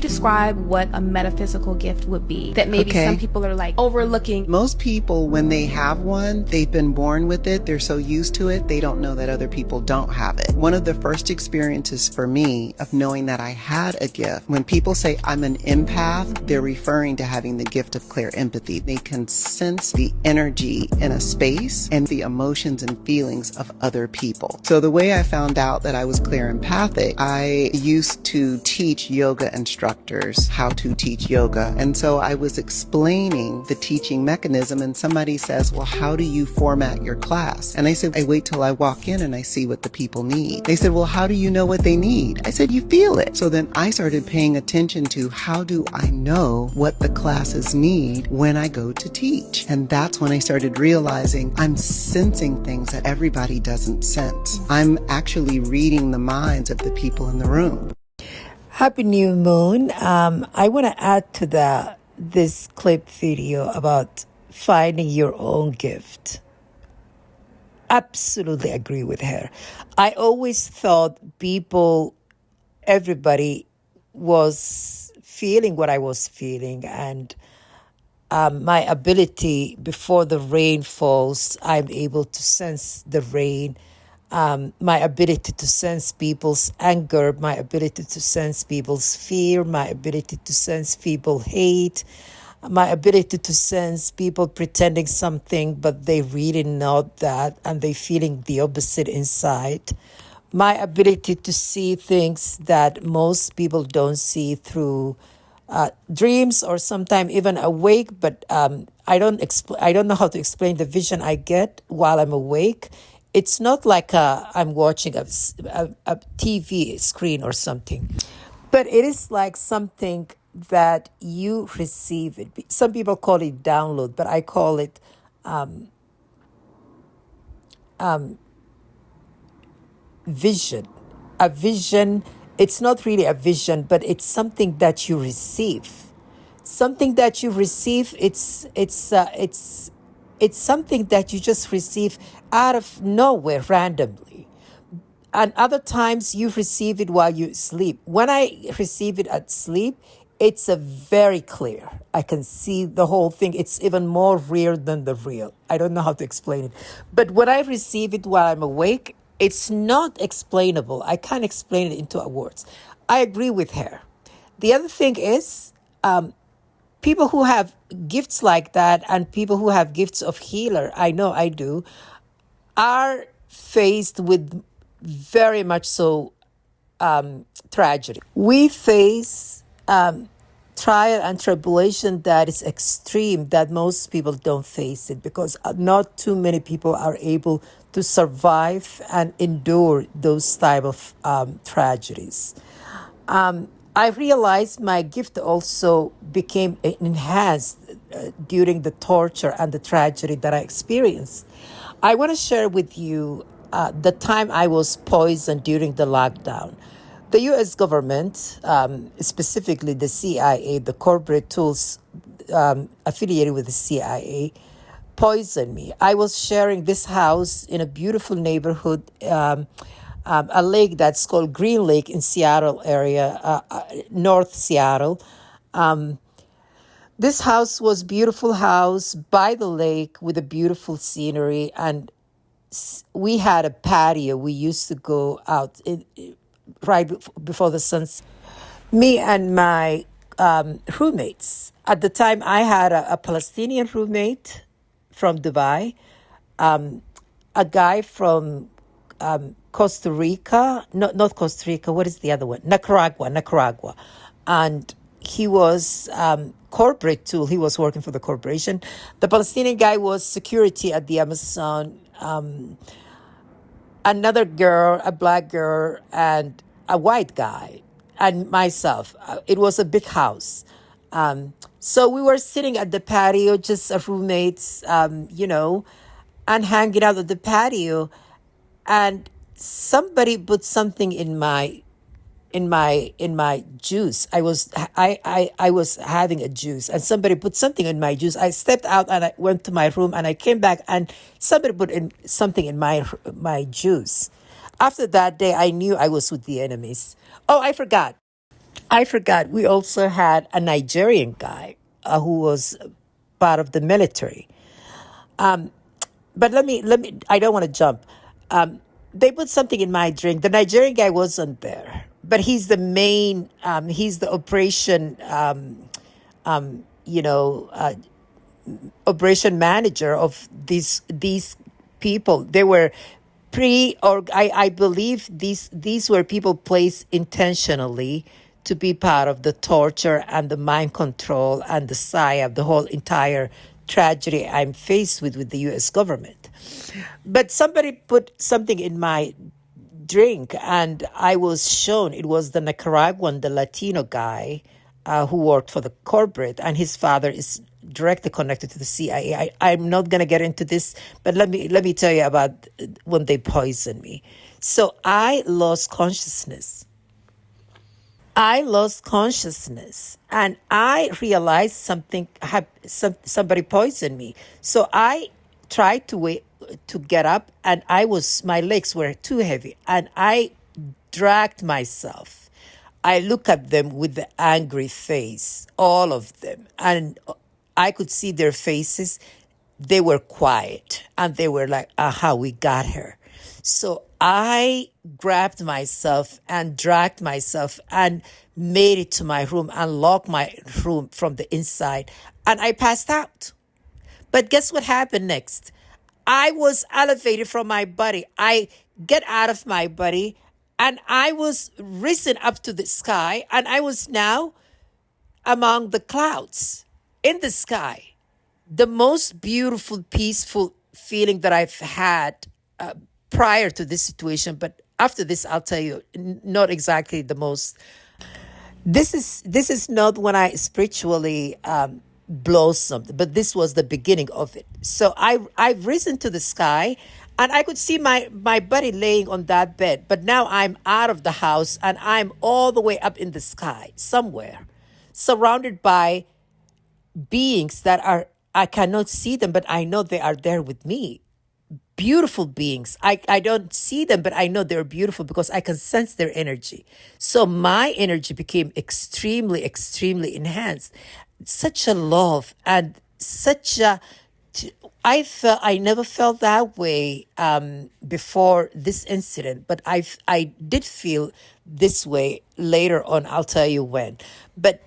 Describe what a metaphysical gift would be that maybe some people are like overlooking. Most people, when they have one, they've been born with it. They're so used to it, they don't know that other people don't have it. One of the first experiences for me of knowing that I had a gift, when people say I'm an empath, they're referring to having the gift of clear empathy. They can sense the energy in a space and the emotions and feelings of other people. So the way I found out that I was clear empathic, I used to teach yoga instructors how to teach yoga. And so I was explaining the teaching mechanism, and somebody says, well, how do you format your class? And I said, I wait till I walk in and I see what the people need. They said, well, how do you know what they need? I said, you feel it. So then I started paying attention to how do I know what the classes need when I go to teach? And that's when I started realizing I'm sensing things that everybody doesn't sense. I'm actually reading the minds of the people in the room. Happy New Moon. I want to add to this clip video about finding your own gift. Absolutely agree with her. I always thought everybody was feeling what I was feeling, and my ability before the rain falls, I'm able to sense the rain. My ability to sense people's anger, my ability to sense people's fear, my ability to sense people hate, my ability to sense people pretending something, but they really not that, and they feeling the opposite inside. My ability to see things that most people don't see through dreams or sometimes even awake, but I don't know how to explain the vision I get while I'm awake. It's not like I'm watching a TV screen or something, but it is like something that you receive it. Some people call it download, but I call it vision. A vision, it's not really a vision, but it's something that you receive. Something that you receive, it's something that you just receive out of nowhere randomly. And other times you receive it while you sleep. When I receive it at sleep, it's a very clear. I can see the whole thing. It's even more real than the real. I don't know how to explain it. But when I receive it while I'm awake, it's not explainable. I can't explain it into words. I agree with her. The other thing is, people who have gifts like that and people who have gifts of healer, I know I do, are faced with very much so tragedy. We face trial and tribulation that is extreme, that most people don't face it, because not too many people are able to survive and endure those type of tragedies. I realized my gift also became enhanced during the torture and the tragedy that I experienced. I want to share with you the time I was poisoned during the lockdown. The U.S. government, specifically the CIA, the corporate tools affiliated with the CIA, poisoned me. I was sharing this house in a beautiful neighborhood, a lake that's called Green Lake in Seattle area, North Seattle. This house was beautiful house by the lake with a beautiful scenery, and we had a patio. We used to go out right before the sun. Me and my roommates. At the time, I had a Palestinian roommate from Dubai, a guy from Costa Rica, not Costa Rica, what is the other one? Nicaragua. And he was corporate tool. He was working for the corporation. The Palestinian guy was security at the Amazon. Another girl, a black girl, and a white guy, and myself. It was a big house. So we were sitting at the patio, just as roommates, and hanging out at the patio. And somebody put something in my juice. I was having a juice, and somebody put something in my juice. I stepped out and I went to my room, and I came back, and somebody put in something in my juice. After that day, I knew I was with the enemies. Oh, I forgot. I forgot. We also had a Nigerian guy who was part of the military. But let me. I don't want to jump. They put something in my drink. The Nigerian guy wasn't there, but he's the main. He's the operation. You know, operation manager of these people. They were or I believe these were people placed intentionally to be part of the torture and the mind control and the psyop, the whole entire tragedy I'm faced with the US government. But somebody put something in my drink, and I was shown it was the Nicaraguan, the Latino guy who worked for the corporate, and his father is directly connected to the CIA. I'm not going to get into this, but let me tell you about when they poisoned me. So I lost consciousness. And I realized somebody poisoned me. So I tried to get up, and my legs were too heavy, and I dragged myself. I look at them with the angry face, all of them, and I could see their faces. They were quiet, and they were like, aha, we got her. So I grabbed myself and dragged myself and made it to my room and locked my room from the inside, and I passed out. But guess what happened next? I was elevated from my body. I get out of my body, and I was risen up to the sky, and I was now among the clouds in the sky. The most beautiful, peaceful feeling that I've had prior to this situation. But after this, I'll tell you, not exactly the most. This is not when I spiritually blossomed, but this was the beginning of it. So I've risen to the sky, and I could see my buddy laying on that bed. But now I'm out of the house, and I'm all the way up in the sky somewhere, surrounded by beings that I cannot see them, but I know they are there with me. Beautiful beings. I don't see them, but I know they're beautiful because I can sense their energy. So my energy became extremely, extremely enhanced. Such a love and I never felt that way before this incident, but I did feel this way later on. I'll tell you when. But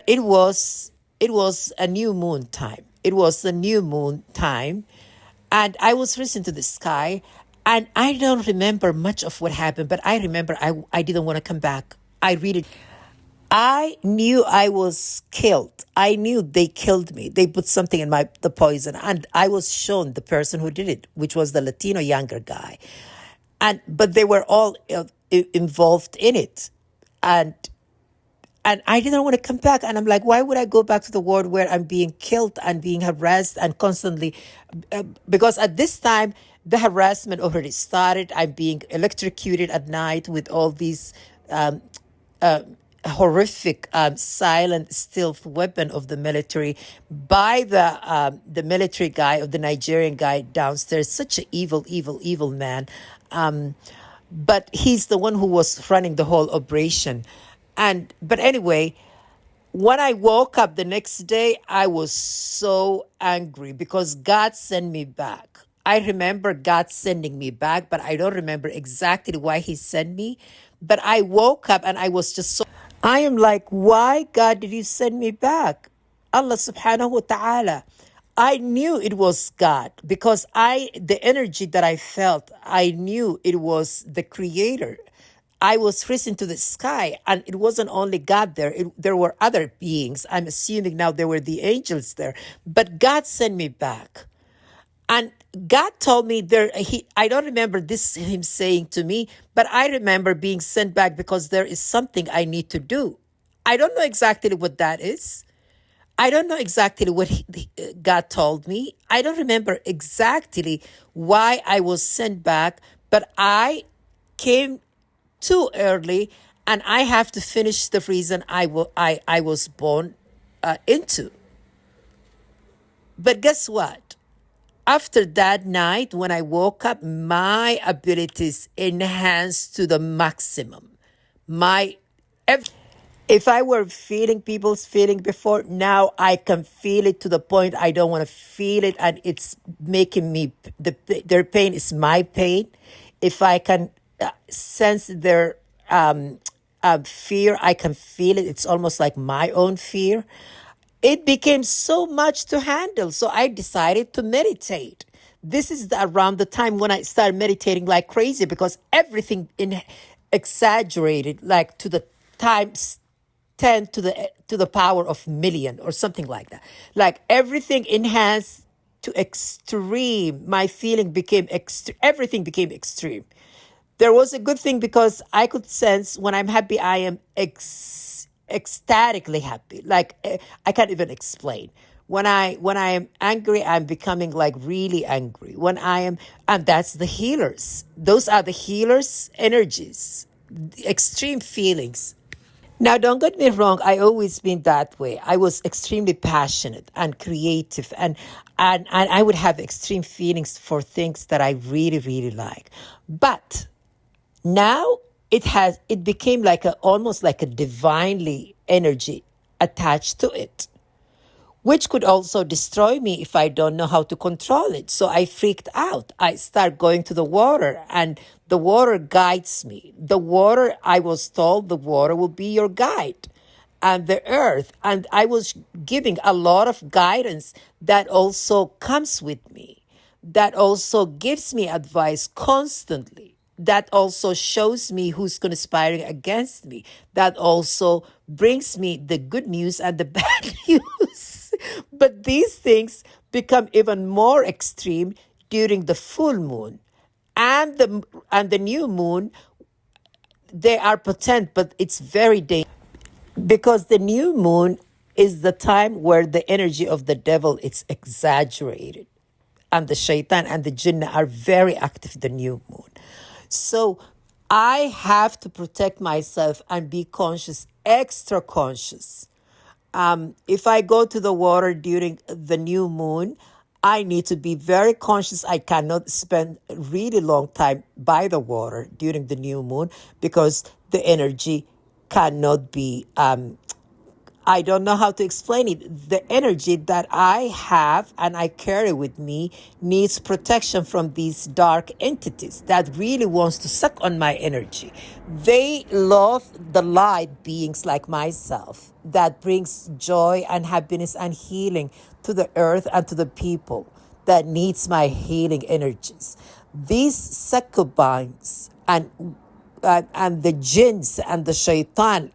it was a new moon time. It was the new moon time, and I was risen to the sky, and I don't remember much of what happened, but I remember I didn't want to come back. I knew I was killed. I knew they killed me. They put something in the poison, and I was shown the person who did it, which was the Latino younger guy, but they were all involved in it, and I didn't want to come back. And I'm like, why would I go back to the world where I'm being killed and being harassed and constantly, because at this time, the harassment already started. I'm being electrocuted at night with all these horrific, silent, stealth weapon of the military by the military guy, of the Nigerian guy downstairs. Such an evil, evil, evil man. But he's the one who was running the whole operation. But anyway, when I woke up the next day, I was so angry because God sent me back. I remember God sending me back, but I don't remember exactly why he sent me. But I woke up and I was just so, I am like, why, God, did you send me back? Allah subhanahu wa ta'ala. I knew it was God because the energy that I felt, I knew it was the creator. I was risen to the sky, and it wasn't only God there. There were other beings. I'm assuming now there were the angels there. But God sent me back. And God told me I don't remember him saying to me, but I remember being sent back because there is something I need to do. I don't know exactly what that is. I don't know exactly what God told me. I don't remember exactly why I was sent back, but I came too early, and I have to finish the reason I was born into. But guess what? After that night, when I woke up, my abilities enhanced to the maximum. If I were feeling people's feeling before, now I can feel it to the point I don't want to feel it, and it's making me their pain is my pain. If I can sense their fear, I can feel it. It's almost like my own fear. It became so much to handle, so I decided to meditate. This is around the time when I started meditating like crazy, because everything in exaggerated, like to the times 10 to the power of million or something like that. Like everything enhanced to extreme. My feeling became everything became extreme. There was a good thing because I could sense when I'm happy, I am ecstatically happy. Like I can't even explain. When I am angry, I'm becoming like really angry. When I am, and that's the healers. Those are the healers' energies, the extreme feelings. Now, don't get me wrong. I always been that way. I was extremely passionate and creative, and I would have extreme feelings for things that I really, really like. But now it became like almost like a divinely energy attached to it, which could also destroy me if I don't know how to control it. So I freaked out. I start going to the water, and the water guides me. The water, I was told, the water will be your guide, and the earth. And I was giving a lot of guidance that also comes with me, that also gives me advice constantly, that also shows me who's conspiring against me, that also brings me the good news and the bad news. But these things become even more extreme during the full moon and the new moon. They are potent, but it's very dangerous, because the new moon is the time where the energy of the devil is exaggerated, and the shaitan and the jinn are very active the new moon. So I have to protect myself and be conscious, extra conscious. If I go to the water during the new moon, I need to be very conscious. I cannot spend a really long time by the water during the new moon, because the energy cannot be I don't know how to explain it. The energy that I have and I carry with me needs protection from these dark entities that really wants to suck on my energy. They love the light beings like myself that brings joy and happiness and healing to the earth and to the people that needs my healing energies. These succubines and the jinns and the shaitan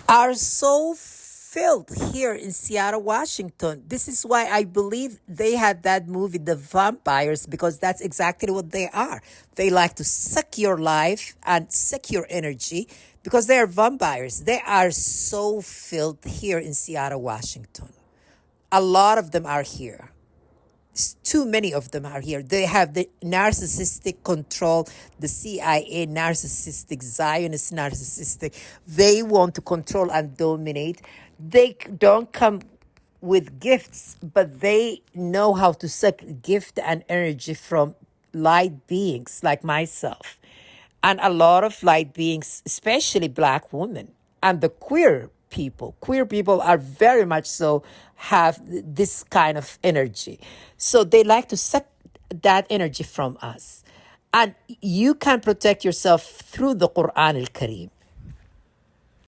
are so filled here in Seattle, Washington. This is why I believe they had that movie, The Vampires, because that's exactly what they are. They like to suck your life and suck your energy because they are vampires. They are so filled here in Seattle, Washington. A lot of them are here. Too many of them are here. They have the narcissistic control, the CIA narcissistic, Zionist narcissistic. They want to control and dominate. They don't come with gifts, but they know how to suck gift and energy from light beings like myself. And a lot of light beings, especially black women and the queer people. Queer people are very much so have this kind of energy. So they like to suck that energy from us. And you can protect yourself through the Quran al-Kareem.